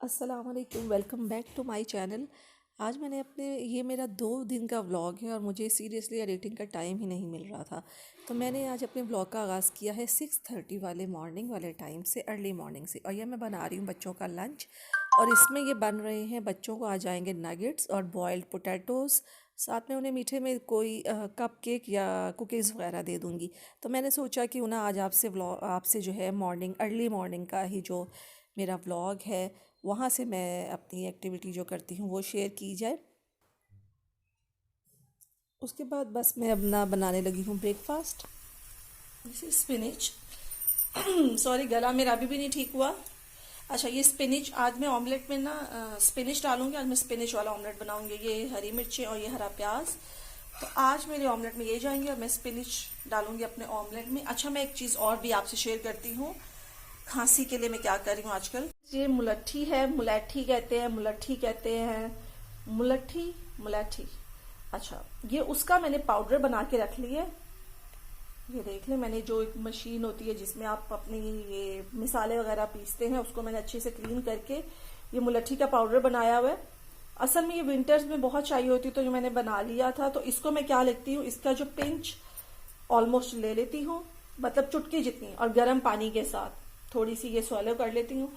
अस्सलाम वालेकुम, welcome back to my channel. आज मैंने ये मेरा 2 दिन का व्लॉग है और मुझे सीरियसली एडिटिंग का टाइम ही नहीं मिल रहा था। तो मैंने आज अपने व्लॉग का आगाज़ किया है 6:30 वाले मॉर्निंग वाले टाइम से, अर्ली मॉर्निंग से। और ये मैं बना रही हूँ बच्चों का लंच। और इसमें ये बन रहे हैं, बच्चों को आ जाएंगे नगेट्स और बॉयल्ड पोटैटोज़। साथ में उन्हें मीठे में कोई कप केक या कुकीज़ वगैरह दे दूँगी। तो मैंने सोचा कि उन्हें आज आपसे जो है मॉर्निंग, अर्ली मॉर्निंग का ही जो मेरा व्लॉग है, वहाँ से मैं अपनी एक्टिविटी जो करती हूँ वो शेयर की जाए। उसके बाद बस मैं अपना बनाने लगी हूँ breakfast. This is spinach. Sorry, गला मेरा अभी भी नहीं ठीक हुआ। अच्छा, ये स्पिनिच आज मैं ऑमलेट में ना स्पिनिच डालूंगी। आज मैं स्पिनिच वाला ऑमलेट बनाऊंगी। ये हरी मिर्चें और ये हरा प्याज, तो आज मेरे ऑमलेट में ये जाएंगे और मैं स्पिनिच डालूंगी अपने ऑमलेट में। अच्छा, मैं एक चीज़ और भी आपसे शेयर करती हूँ। खांसी के लिए मैं क्या कर रही हूँ आजकल, ये मुलट्ठी है, मुलट्ठी कहते हैं, मुलट्ठी कहते हैं, मुलट्ठी, मुलट्ठी। अच्छा, ये उसका मैंने पाउडर बना के रख लिया है। ये देख लें, मैंने जो एक मशीन होती है जिसमें आप अपनी ये मिसाले वगैरह पीसते हैं, उसको मैंने अच्छे से क्लीन करके ये मुलट्ठी का पाउडर बनाया हुआ है। असल में ये विंटर्स में बहुत चाहिए होती, तो ये मैंने बना लिया था। तो इसको मैं क्या लेती हूँ, इसका जो पिंच ऑलमोस्ट ले लेती हूँ, मतलब चुटकी जितनी, और गर्म पानी के साथ थोड़ी सी ये स्वॉलो कर लेती हूँ।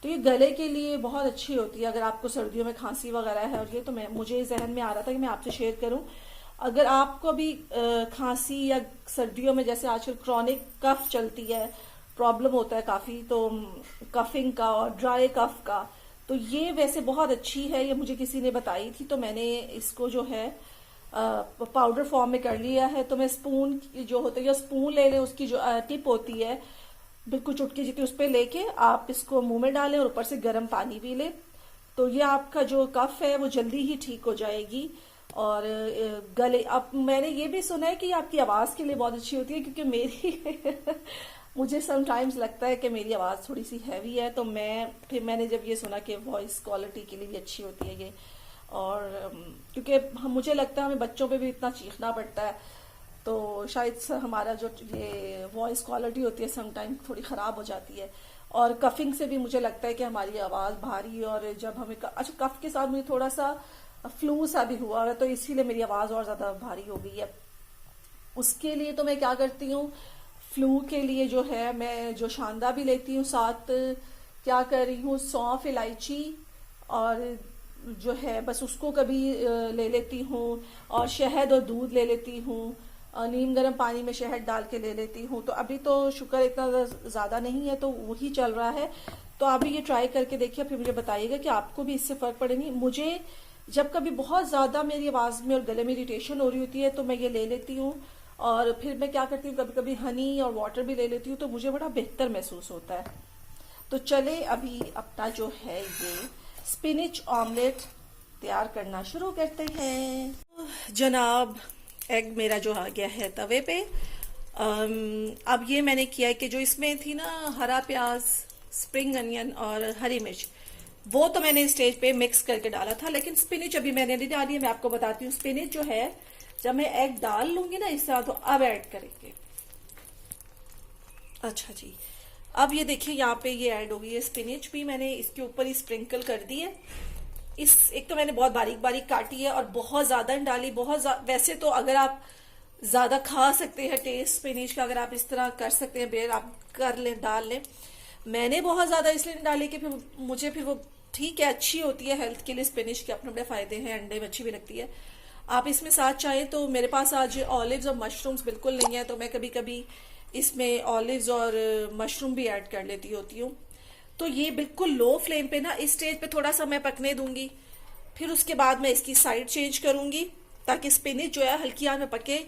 तो ये गले के लिए बहुत अच्छी होती है अगर आपको सर्दियों में खांसी वगैरह है। और ये तो मुझे जहन में आ रहा था कि मैं आपसे शेयर करूं। अगर आपको भी खांसी या सर्दियों में जैसे आजकल क्रॉनिक कफ चलती है, प्रॉब्लम होता है काफ़ी, तो कफिंग का और ड्राई कफ का, तो ये वैसे बहुत अच्छी है। ये मुझे किसी ने बताई थी, तो मैंने इसको जो है पाउडर फॉर्म में कर लिया है। तो मैं स्पून जो होता है, स्पून ले लें, उसकी जो टिप होती है बिल्कुल चुटकी जितनी, उस पर लेके आप इसको मुंह में डालें और ऊपर से गर्म पानी भी लें। तो ये आपका जो कफ है वो जल्दी ही ठीक हो जाएगी। और गले, अब मैंने ये भी सुना है कि आपकी आवाज़ के लिए बहुत अच्छी होती है, क्योंकि मेरी मुझे समटाइम्स लगता है कि मेरी आवाज़ थोड़ी सी हैवी है। तो मैंने जब ये सुना कि वॉइस क्वालिटी के लिए भी अच्छी होती है ये, और क्योंकि मुझे लगता है हमें बच्चों पे भी इतना चीखना पड़ता है, तो शायद हमारा जो ये वॉइस क्वालिटी होती है समटाइम थोड़ी ख़राब हो जाती है। और कफिंग से भी मुझे लगता है कि हमारी आवाज़ भारी, और जब हमें अच्छा, कफ के साथ मुझे थोड़ा सा फ्लू सा भी हुआ है, तो इसीलिए मेरी आवाज़ और ज़्यादा भारी हो गई है। उसके लिए तो मैं क्या करती हूँ, फ्लू के लिए जो है मैं जो शानदा भी लेती हूँ, साथ क्या कर रही हूँ, सौंफ, इलायची और जो है बस उसको कभी ले लेती हूँ, और शहद और दूध ले लेती हूँ, नीम गर्म पानी में शहद डाल के ले लेती हूँ। तो अभी तो शुक्र इतना ज़्यादा नहीं है, तो वही चल रहा है। तो आप भी ये ट्राई करके देखिए, फिर मुझे बताइएगा कि आपको भी इससे फ़र्क पड़ेगी। मुझे जब कभी बहुत ज़्यादा मेरी आवाज़ में और गले में इरिटेशन हो रही होती है, तो मैं ये ले लेती हूँ। और फिर मैं क्या करती हूँ, कभी कभी हनी और वाटर भी ले लेती हूँ, तो मुझे बड़ा बेहतर महसूस होता है। तो चले अभी अपना जो है ये स्पिनिच ऑमलेट तैयार करना शुरू करते हैं। जनाब, एग मेरा जो आ गया है तवे पे। अब ये मैंने किया है कि जो इसमें थी ना हरा प्याज, स्प्रिंग अनियन और हरी मिर्च, वो तो मैंने स्टेज पे मिक्स करके डाला था, लेकिन स्पिनिच अभी मैंने नहीं डाली है। मैं आपको बताती हूँ, स्पिनिच जो है जब मैं एग डाल लूंगी ना इस तरह, तो अब ऐड करेंगे। अच्छा जी, अब ये देखिए यहाँ पे ये ऐड हो गई है स्पिनिच भी, मैंने इसके ऊपर ही स्प्रिंकल कर दी है। एक तो मैंने बहुत बारीक बारीक काटी है और बहुत ज्यादा नहीं डाली। वैसे तो अगर आप ज्यादा खा सकते हैं टेस्ट स्पिनिच का, अगर आप इस तरह कर सकते हैं, बेर आप कर लें, डाल लें। मैंने बहुत ज्यादा इसलिए नहीं डाली कि फिर वो ठीक है, अच्छी होती है हेल्थ के लिए, स्पिनिच के अपने अपने फायदे हैं, अंडे में अच्छी भी लगती है। आप इसमें साथ चाहें तो, मेरे पास आज ऑलिव्स और मशरूम्स बिल्कुल नहीं है, तो मैं कभी कभी इसमें ऑलिव्स और मशरूम भी ऐड कर लेती होती हूँ। तो ये बिल्कुल लो फ्लेम पे ना इस स्टेज पे थोड़ा सा मैं पकने दूंगी। फिर उसके बाद मैं इसकी साइड चेंज करूंगी, ताकि स्पिनिच जो है हल्की आंच में पके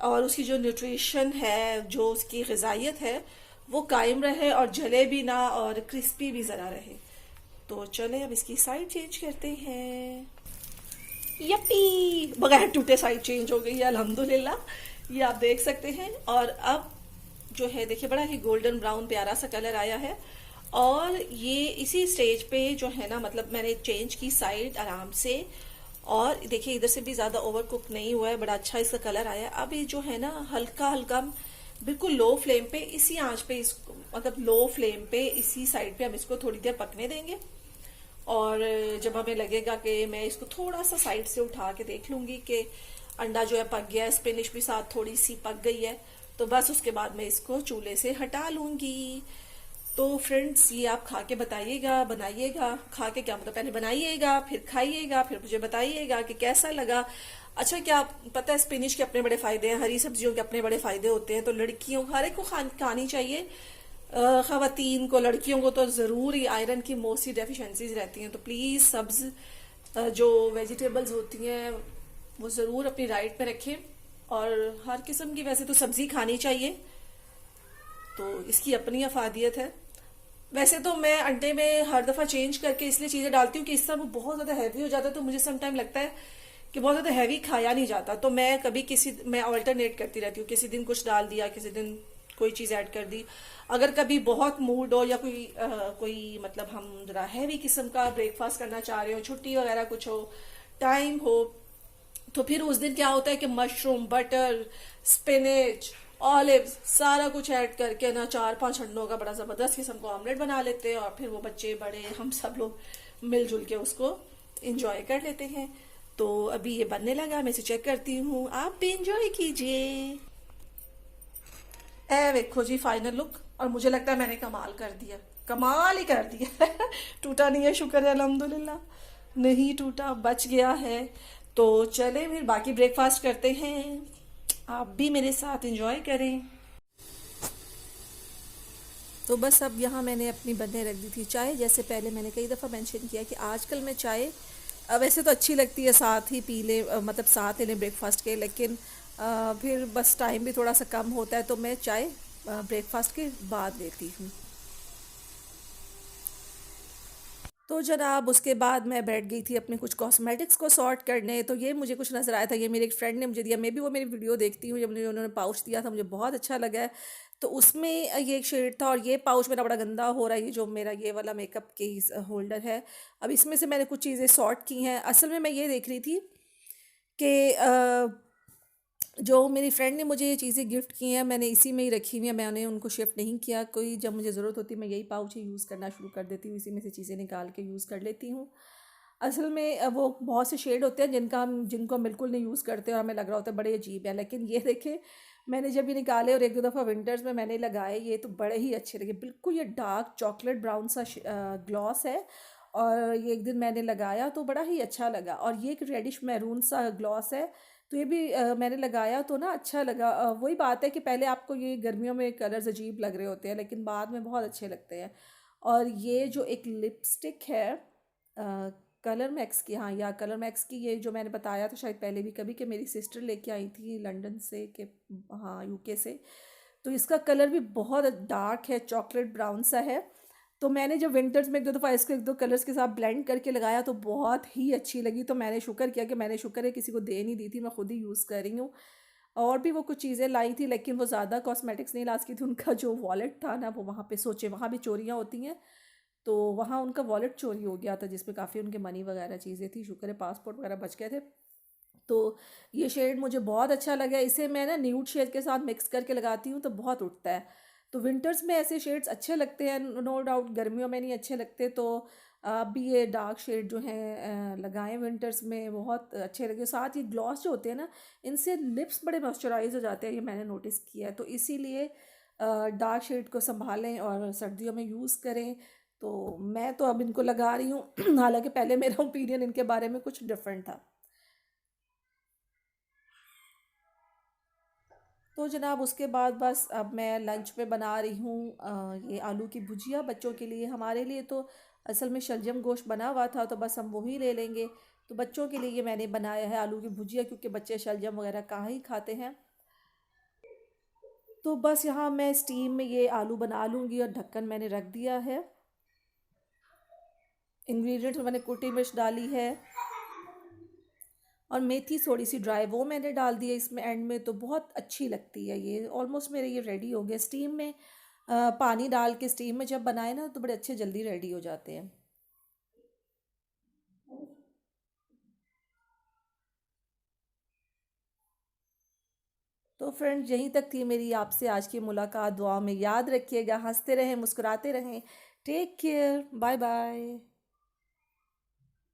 और उसकी जो न्यूट्रिशन है, जो उसकी ग़िज़ाइयत है, वो कायम रहे और जले भी ना और क्रिस्पी भी ज़रा रहे। तो चले अब इसकी साइड चेंज करते हैं। यप्पी, बगैर टूटे साइड चेंज हो गई है अल्हम्दुलिल्लाह, ये आप देख सकते हैं। और अब जो है देखिए बड़ा ही गोल्डन ब्राउन प्यारा सा कलर आया है। और ये इसी स्टेज पे जो है ना, मतलब मैंने चेंज की साइड आराम से, और देखिए इधर से भी ज्यादा ओवर कुक नहीं हुआ है, बड़ा अच्छा इसका कलर आया है। अब ये जो है ना हल्का हल्का बिल्कुल लो फ्लेम पे, इसी आंच पे इसको, मतलब लो फ्लेम पे इसी साइड पे हम इसको थोड़ी देर पकने देंगे। और जब हमें लगेगा कि मैं इसको थोड़ा सा साइड से उठा के देख लूंगी कि अंडा जो है पक गया है, स्पिनिश भी साथ थोड़ी सी पक गई है, तो बस उसके बाद मैं इसको चूल्हे से हटा लूंगी। तो फ्रेंड्स ये आप खा के बताइएगा, बनाइएगा, खा के क्या मतलब पहले बनाइएगा फिर खाइएगा फिर मुझे बताइएगा कि कैसा लगा। अच्छा क्या पता है, स्पिनिश के अपने बड़े फायदे हैं, हरी सब्जियों के अपने बड़े फायदे होते हैं, तो लड़कियों हर एक को खानी चाहिए। खवातीन को, लड़कियों को तो ज़रूर ही आयरन की मोस्टली डेफिशिएंसीज रहती हैं, तो प्लीज़ सब्ज जो वेजिटेबल्स होती हैं वो ज़रूर अपनी डाइट पे रखें। और हर किस्म की वैसे तो सब्जी खानी चाहिए, तो इसकी अपनी अफादियत है। वैसे तो मैं अंडे में हर दफ़ा चेंज करके इसलिए चीज़ें डालती हूँ कि इस तरह वो बहुत ज़्यादा हैवी हो जाता है, तो मुझे सम टाइम लगता है कि बहुत ज़्यादा हैवी खाया नहीं जाता, तो मैं कभी मैं अल्टरनेट करती रहती हूँ, किसी दिन कुछ डाल दिया, किसी दिन कोई चीज़ ऐड कर दी। अगर कभी बहुत मूड हो या कोई मतलब हम जरा हैवी किस्म का ब्रेकफास्ट करना चाह रहे हो, छुट्टी वगैरह कुछ हो, टाइम हो, तो फिर उस दिन क्या होता है कि मशरूम, बटर, स्पिनच, ऑलिव्स सारा कुछ ऐड करके ना 4-5 अंडों का बड़ा ज़बरदस्त किस्म का ऑमलेट बना लेते हैं, और फिर वो बच्चे बड़े हम सब लोग मिलजुल के उसको इंजॉय कर लेते हैं। तो अभी ये बनने लगा, मैं इसे चेक करती हूँ, आप भी इंजॉय कीजिए। ए देखो जी फाइनल लुक, और मुझे लगता है मैंने कमाल कर दिया, कमाल ही कर दिया। टूटा नहीं है, शुक्र है अल्हम्दुलिल्लाह, नहीं टूटा, बच गया है। तो चले फिर बाकी ब्रेकफास्ट करते हैं, आप भी मेरे साथ एंजॉय करें। तो बस अब यहाँ मैंने अपनी बनने रख दी थी चाय। जैसे पहले मैंने कई दफ़ा मेंशन किया कि आजकल मैं चाय वैसे तो अच्छी लगती है, साथ ही पी ले मतलब साथ ले लें ब्रेकफास्ट के, लेकिन फिर बस टाइम भी थोड़ा सा कम होता है, तो मैं चाय ब्रेकफास्ट के बाद लेती हूँ। तो जनाब उसके बाद मैं बैठ गई थी अपने कुछ कॉस्मेटिक्स को सॉर्ट करने, तो ये मुझे कुछ नज़र आया था, ये मेरे एक फ्रेंड ने मुझे दिया, मैं भी वो मेरी वीडियो देखती हूँ, जब मुझे उन्होंने पाउच दिया था मुझे बहुत अच्छा लगा है। तो उसमें ये एक शेड था, और ये पाउच मेरा बड़ा गंदा हो रहा है, ये जो मेरा ये वाला मेकअप के होल्डर है। अब इसमें से मैंने कुछ चीज़ें सॉर्ट की हैं। असल में मैं ये देख रही थी कि जो मेरी फ्रेंड ने मुझे ये चीज़ें गिफ्ट की हैं मैंने इसी में ही रखी हुई हैं, मैंने उनको शिफ्ट नहीं किया कोई। जब मुझे ज़रूरत होती है मैं यही पाउच ही यूज़ करना शुरू कर देती हूँ, इसी में से चीज़ें निकाल के यूज़ कर लेती हूँ। असल में वो बहुत से शेड होते हैं जिनको हम बिल्कुल नहीं यूज़ करते और हमें लग रहा होता है बड़े अजीब है, लेकिन ये देखें मैंने जब ये निकाले और एक दो दफ़ा विंटर्स में मैंने लगाए, ये तो बड़े ही अच्छे लगे। बिल्कुल ये डार्क चॉकलेट ब्राउन सा ग्लॉस है, और ये एक दिन मैंने लगाया तो बड़ा ही अच्छा लगा। और ये एक रेडिश मैरून सा ग्लॉस है, तो ये भी मैंने लगाया तो ना अच्छा लगा। वही बात है कि पहले आपको ये गर्मियों में कलर्स अजीब लग रहे होते हैं, लेकिन बाद में बहुत अच्छे लगते हैं। और ये जो एक लिपस्टिक है कलर मैक्स की, हाँ या कलर मैक्स की, ये जो मैंने बताया था शायद पहले भी कभी कि मेरी सिस्टर लेके आई थी लंदन से, कि हाँ यूके से। तो इसका कलर भी बहुत डार्क है, चॉकलेट ब्राउन सा है। तो मैंने जब विंटर्स में एक दो दफ़ा इसको एक दो कलर्स के साथ ब्लेंड करके लगाया तो बहुत ही अच्छी लगी। तो मैंने शुक्र किया कि मैंने शुक्र है किसी को दे नहीं दी थी, मैं खुद ही यूज़ कर रही हूँ। और भी वो कुछ चीज़ें लाई थी, लेकिन वो ज़्यादा कॉस्मेटिक्स नहीं ला सकी थी। उनका जो वॉलेट था ना, वो वहाँ पे सोचे वहाँ भी चोरियाँ होती हैं, तो वहाँ उनका वॉलेट चोरी हो गया था जिसमें काफ़ी उनके मनी वगैरह चीज़ें थी। शुक्र है पासपोर्ट वगैरह बच गए थे। तो ये शेड मुझे बहुत अच्छा लगा, इसे मैं ना न्यूड शेड के साथ मिक्स करके लगाती हूँ तो बहुत उठता है। तो विंटर्स में ऐसे शेड्स अच्छे लगते हैं, नो डाउट गर्मियों में नहीं अच्छे लगते। तो आप भी ये डार्क शेड जो हैं लगाएं विंटर्स में, बहुत अच्छे लगे। साथ ही ग्लॉस जो होते हैं ना, इनसे लिप्स बड़े मॉइस्चराइज हो जाते हैं, ये मैंने नोटिस किया है। तो इसीलिए डार्क शेड को संभालें और सर्दियों में यूज़ करें। तो मैं तो अब इनको लगा रही हूँ हालांकि पहले मेरा ओपिनियन इनके बारे में कुछ डिफरेंट था। तो जनाब उसके बाद बस अब मैं लंच में बना रही हूँ ये आलू की भुजिया बच्चों के लिए। हमारे लिए तो असल में शलजम गोश्त बना हुआ था, तो बस हम वही ले लेंगे। तो बच्चों के लिए ये मैंने बनाया है आलू की भुजिया, क्योंकि बच्चे शलजम वगैरह कहाँ ही खाते हैं। तो बस यहाँ मैं स्टीम में ये आलू बना लूँगी, और ढक्कन मैंने रख दिया है। इंग्रेडिएंट्स मैंने कुटी मिर्च डाली है, और मेथी थोड़ी सी ड्राई वो मैंने डाल दी है इसमें एंड में, तो बहुत अच्छी लगती है ये। ऑलमोस्ट मेरे ये रेडी हो गया। स्टीम में पानी डाल के स्टीम में जब बनाए ना तो बड़े अच्छे जल्दी रेडी हो जाते हैं। तो फ्रेंड्स यहीं तक थी मेरी आपसे आज की मुलाकात। दुआ में याद रखिएगा, हंसते रहें, मुस्कुराते रहें। Take care, bye bye.